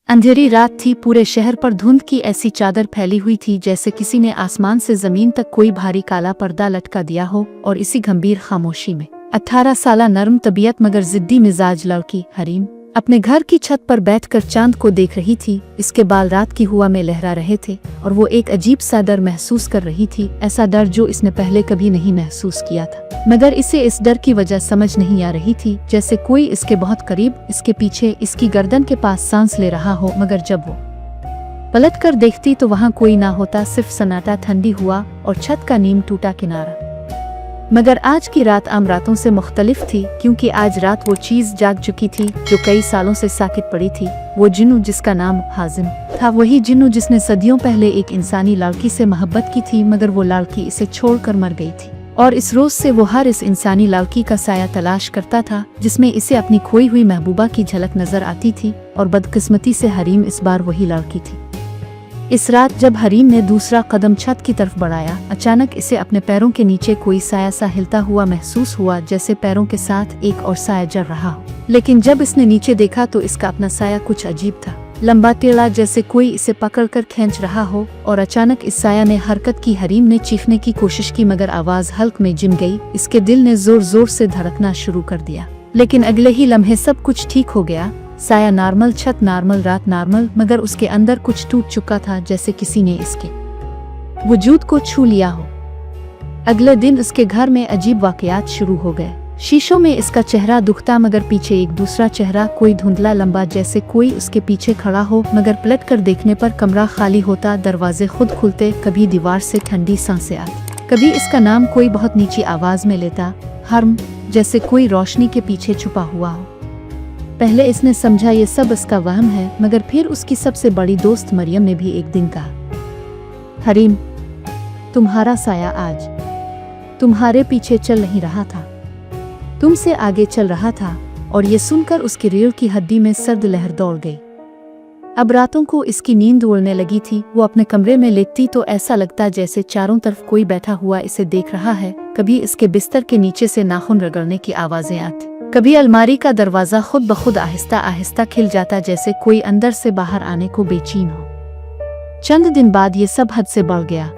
अंधेरी रात थी। पूरे शहर पर धुंध की ऐसी चादर फैली हुई थी जैसे किसी ने आसमान से जमीन तक कोई भारी काला पर्दा लटका दिया हो। और इसी गंभीर खामोशी में 18 साला नरम तबीयत मगर जिद्दी मिजाज लड़की हरीम अपने घर की छत पर बैठकर चांद को देख रही थी। इसके बाल रात की हुआ में लहरा रहे थे और वो एक अजीब सा डर महसूस कर रही थी, ऐसा डर जो इसने पहले कभी नहीं महसूस किया था। मगर इसे इस डर की वजह समझ नहीं आ रही थी, जैसे कोई इसके बहुत करीब, इसके पीछे, इसकी गर्दन के पास सांस ले रहा हो। मगर जब वो पलट कर देखती तो वहाँ कोई ना होता, सिर्फ सन्नाटा, ठंडी हुआ और छत का नीम टूटा किनारा। मगर आज की रात आम रातों से मुख्तलिफ थी, क्योंकि आज रात वो चीज जाग चुकी थी जो कई सालों से साकित पड़ी थी। वो जिन्नू जिसका नाम हाजिम था, वही जिन्नू जिसने सदियों पहले एक इंसानी लड़की से मोहब्बत की थी, मगर वो लड़की इसे छोड़कर मर गई थी। और इस रोज से वो हर इस इंसानी लड़की का साया तलाश करता था जिसमें इसे अपनी खोई हुई महबूबा की झलक नजर आती थी। और बदकिस्मती से हरीम इस बार वही लड़की थी। इस रात जब हरीम ने दूसरा कदम छत की तरफ बढ़ाया, अचानक इसे अपने पैरों के नीचे कोई साया सा हिलता हुआ महसूस हुआ, जैसे पैरों के साथ एक और साया जड़ रहा हो। लेकिन जब इसने नीचे देखा तो इसका अपना साया कुछ अजीब था, लंबा टेढ़ा, जैसे कोई इसे पकड़कर खींच रहा हो। और अचानक इस साया ने हरकत की। हरीम ने चीखने की कोशिश की मगर आवाज हल्क में जिम गई। इसके दिल ने जोर जोर से धड़कना शुरू कर दिया। लेकिन अगले ही लम्हे सब कुछ ठीक हो गया। साया नॉर्मल, छत नॉर्मल, रात नॉर्मल, मगर उसके अंदर कुछ टूट चुका था, जैसे किसी ने इसके वजूद को छू लिया हो। अगले दिन उसके घर में अजीब वाकयात शुरू हो गए। शीशों में इसका चेहरा दुखता, मगर पीछे एक दूसरा चेहरा, कोई धुंधला लंबा, जैसे कोई उसके पीछे खड़ा हो। मगर पलट कर देखने पर कमरा खाली होता, दरवाजे खुद खुलते, कभी दीवार से ठंडी सांसें आती, कभी इसका नाम कोई बहुत नीची आवाज में लेता, हरम, जैसे कोई रोशनी के पीछे छुपा हुआ हो। पहले इसने समझा ये सब इसका वहम है, मगर फिर उसकी सबसे बड़ी दोस्त मरियम ने भी एक दिन कहा, हरीम, तुम्हारा साया आज तुम्हारे पीछे चल नहीं रहा था, तुमसे आगे चल रहा था। और ये सुनकर उसकी रीढ़ की हड्डी में सर्द लहर दौड़ गई। अब रातों को इसकी नींद उड़ने लगी थी। वो अपने कमरे में लेटती तो ऐसा लगता जैसे चारों तरफ कोई बैठा हुआ इसे देख रहा है। कभी इसके बिस्तर के नीचे से नाखून रगड़ने की आवाजें आती, कभी अलमारी का दरवाजा खुद ब खुद आहिस्ता आहिस्ता खिल जाता, जैसे कोई अंदर से बाहर आने को बेचैन हो। चंद दिन बाद ये सब हद से बढ़ गया।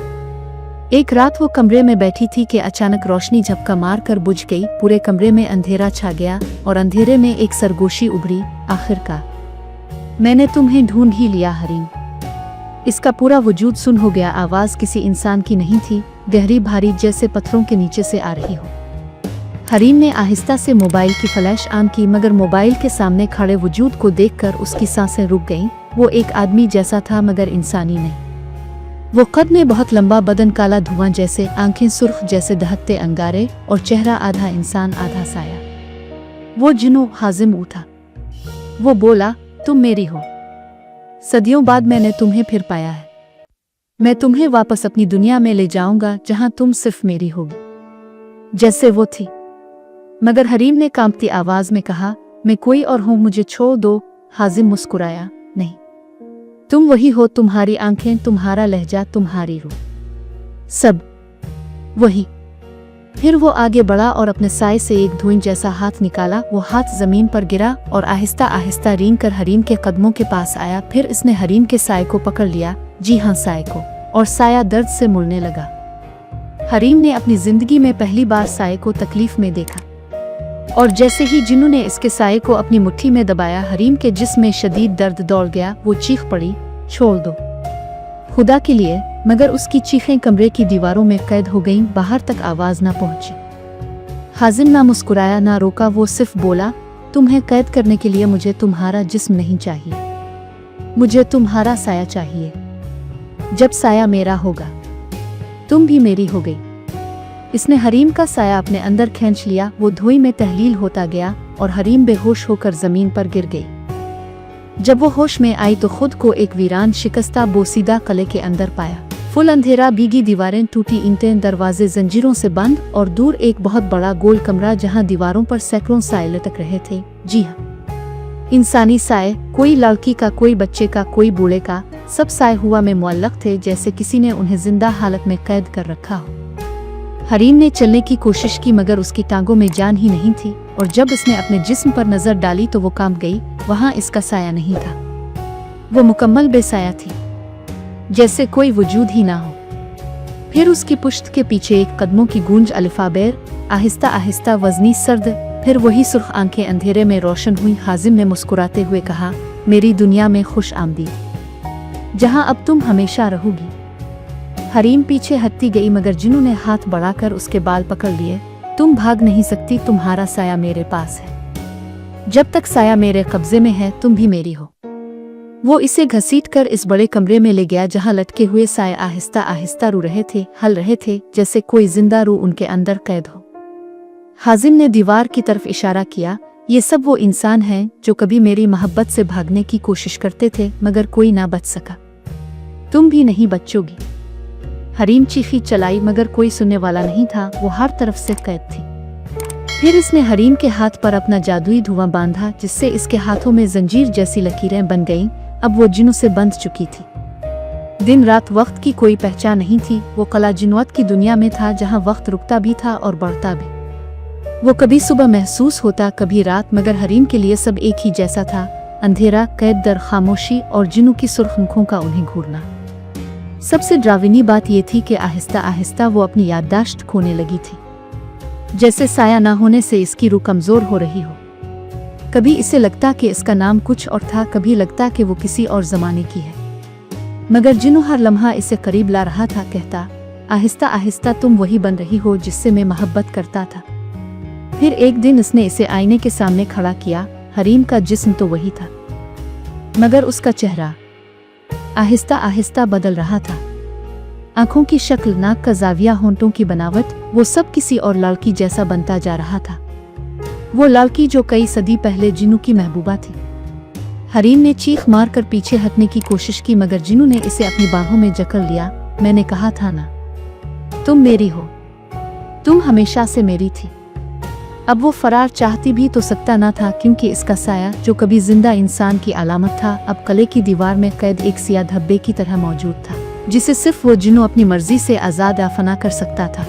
एक रात वो कमरे में बैठी थी कि अचानक रोशनी झपका मार कर बुझ गई। पूरे कमरे में अंधेरा छा गया और अंधेरे में एक सरगोशी उभरी, आखिरकार मैंने तुम्हें ढूंढ ही लिया हरीम। इसका पूरा वजूद सुन हो गया। आवाज किसी इंसान की नहीं थी, गहरी भारी, जैसे पत्थरों के नीचे से आ रही हो। हरीम ने आहिस्ता से मोबाइल की फ्लैश ऑन की, मगर मोबाइल के सामने खड़े वजूद को देखकर उसकी सांसें रुक गईं। वो एक आदमी जैसा था मगर इंसानी नहीं। वो कद में बहुत लंबा, बदन काला धुआं जैसे, आंखें सुर्ख जैसे दहकते अंगारे, और चेहरा आधा इंसान आधा साया। वो जिन्नू हाजिम उठा। वो बोला, तुम मेरी हो। सदियों बाद मैंने तुम्हें फिर पाया है। मैं तुम्हें वापस अपनी दुनिया में ले जाऊंगा जहां तुम सिर्फ मेरी होगी, जैसे वो थी। मगर हरीम ने कांपती आवाज में कहा, मैं कोई और हूं, मुझे छोड़ दो। हाजिम मुस्कुराया, नहीं, तुम वही हो, तुम्हारी आंखें, तुम्हारा लहजा, तुम्हारी रूह, सब वही। फिर वो आगे बढ़ा और अपने साए से एक धुएं जैसा हाथ निकाला। वो हाथ जमीन पर गिरा और आहिस्ता आहिस्ता रेंग कर हरीम के कदमों के पास आया। फिर इसने हरीम के साए को पकड़ लिया, जी हाँ, साए को, और साया दर्द से मुड़ने लगा। हरीम ने अपनी जिंदगी में पहली बार साए को तकलीफ में देखा, और जैसे ही जिन्नू ने इसके साए को अपनी मुट्ठी में दबाया, हरीम के जिस्म में शदीद दर्द दौड़ गया। वो चीख पड़ी, छोड़ दो खुदा के लिए। मगर उसकी चीखें कमरे की दीवारों में कैद हो गईं, बाहर तक आवाज ना पहुंची। हाजिम ना मुस्कुराया ना रोका, वो सिर्फ बोला, तुम्हें कैद करने के लिए मुझे तुम्हारा जिस्म नहीं चाहिए, मुझे तुम्हारा साया चाहिए। जब साया मेरा होगा, तुम भी मेरी हो गई। इसने हरीम का साया अपने अंदर खींच लिया। वो धुएं में तहलील होता गया और हरीम बेहोश होकर जमीन पर गिर गई। जब वो होश में आई तो खुद को एक वीरान, शिकस्ता, बोसीदा किले के अंदर पाया। फुल अंधेरा, भीगी दीवारें, टूटी ईंटें, दरवाजे जंजीरों से बंद, और दूर एक बहुत बड़ा गोल कमरा जहां दीवारों पर सैकड़ों साए लटक रहे थे। जी हाँ, इंसानी साए, कोई लड़की का, कोई बच्चे का, कोई बूढ़े का। सब साए हुआ में मुअल्लक थे, जैसे किसी ने उन्हें जिंदा हालत में कैद कर रखा हो। हरीम ने चलने की कोशिश की मगर उसकी टांगों में जान ही नहीं थी, और जब इसने अपने जिस्म पर नजर डाली तो वो कांप गई। वहां इसका साया नहीं था। वो मुकम्मल बेसाया थी, जैसे कोई वजूद ही ना हो। फिर उसकी पुश्त के पीछे एक कदमों की गूंज अलिफाबेर, आहिस्ता आहिस्ता वजनी सर्द, फिर वही सुर्ख आंखें अंधेरे में रोशन हुई। हाजिम ने मुस्कुराते हुए कहा, मेरी दुनिया में खुश आमदीद, जहां अब तुम हमेशा रहोगी। हरीम पीछे हटती गई, मगर जिन्नू ने हाथ बढ़ाकर उसके बाल पकड़ लिए। तुम भाग नहीं सकती, तुम्हारा साया मेरे पास है। जब तक साया मेरे कब्जे में है, तुम भी मेरी हो। वो इसे घसीटकर इस बड़े कमरे में ले गया, जहां लटके हुए साए आहिस्ता आहिस्ता रू रहे थे, हल रहे थे, जैसे कोई जिंदा रूह उनके अंदर कैद हो। हाजिम ने दीवार की तरफ इशारा किया, ये सब वो इंसान हैं जो कभी मेरी मोहब्बत से भागने की कोशिश करते थे, मगर कोई ना बच सका। तुम भी नहीं बचोगी। हरीम चीखी चलाई, मगर कोई सुनने वाला नहीं था। वो हर तरफ से कैद थी। फिर इसने हरीम के हाथ पर अपना जादुई धुआं बांधा, जिससे इसके हाथों में जंजीर जैसी लकीरें बन गईं। अब वो जिन्नों से बंध चुकी थी। दिन रात वक्त की कोई पहचान नहीं थी। वो कला जिन्नत की दुनिया में था, जहां वक्त रुकता भी था और बढ़ता भी। वो कभी सुबह महसूस होता, कभी रात, मगर हरीम के लिए सब एक ही जैसा था। अंधेरा, कैद, दर, खामोशी और जिन्नों की सुर्ख आंखों का उन्हें घूरना। सबसे डरावनी बात यह थी कि आहिस्ता आहिस्ता वो अपनी याददाश्त खोने लगी थी, जैसे साया ना होने से इसकी रूह कमजोर हो रही हो। कभी इसे लगता कि इसका नाम कुछ और था, कभी लगता कि वो किसी और जमाने की है, मगर जिन्नू हर लम्हा इसे करीब ला रहा था। कहता, आहिस्ता आहिस्ता तुम वही बन रही हो जिससे मैं मोहब्बत करता था। फिर एक दिन इसने इसे आईने के सामने खड़ा किया। हरीम का जिस्म तो वही था, मगर उसका चेहरा आहिस्ता आहिस्ता बदल रहा था। आंखों की शक्ल, नाक का जाविया, होंठों की बनावट, वो सब किसी और लड़की जैसा बनता जा रहा था। वो लड़की जो कई सदी पहले जिन्नू की महबूबा थी। हरीम ने चीख मार कर पीछे हटने की कोशिश की, मगर जिन्नू ने इसे अपनी बाहों में जकड़ लिया। मैंने कहा था ना, तुम मेरी हो, तुम हमेशा से मेरी थी। अब वो फरार चाहती भी तो सकता ना था, क्योंकि इसका साया, जो कभी जिंदा इंसान की अलामत था, अब कले की दीवार में कैद एक सियाह धब्बे की तरह मौजूद था, जिसे सिर्फ वो जिन्नू अपनी मर्जी से आज़ाद या फना कर सकता था।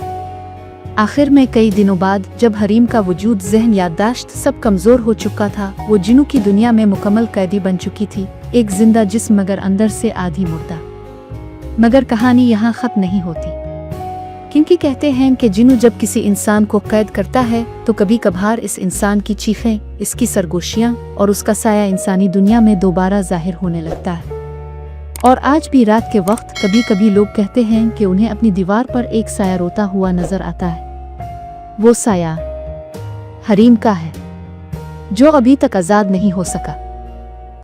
आखिर में कई दिनों बाद, जब हरीम का वजूद, जहन, याददाश्त सब कमजोर हो चुका था, वो जिन्नू की दुनिया में मुकम्मल कैदी बन चुकी थी। एक जिंदा जिस्म, मगर अंदर से आधी मुर्दा। मगर कहानी यहाँ खत्म नहीं होती, क्योंकि कहते हैं कि जिन्नू जब किसी इंसान को कैद करता है तो कभी कभार इस इंसान की चीखें, इसकी सरगोशियां और उसका साया इंसानी दुनिया में दोबारा जाहिर होने लगता है। और आज भी रात के वक्त कभी कभी लोग कहते हैं कि उन्हें अपनी दीवार पर एक साया रोता हुआ नजर आता है। वो साया हरीम का है, जो अभी तक आज़ाद नहीं हो सका।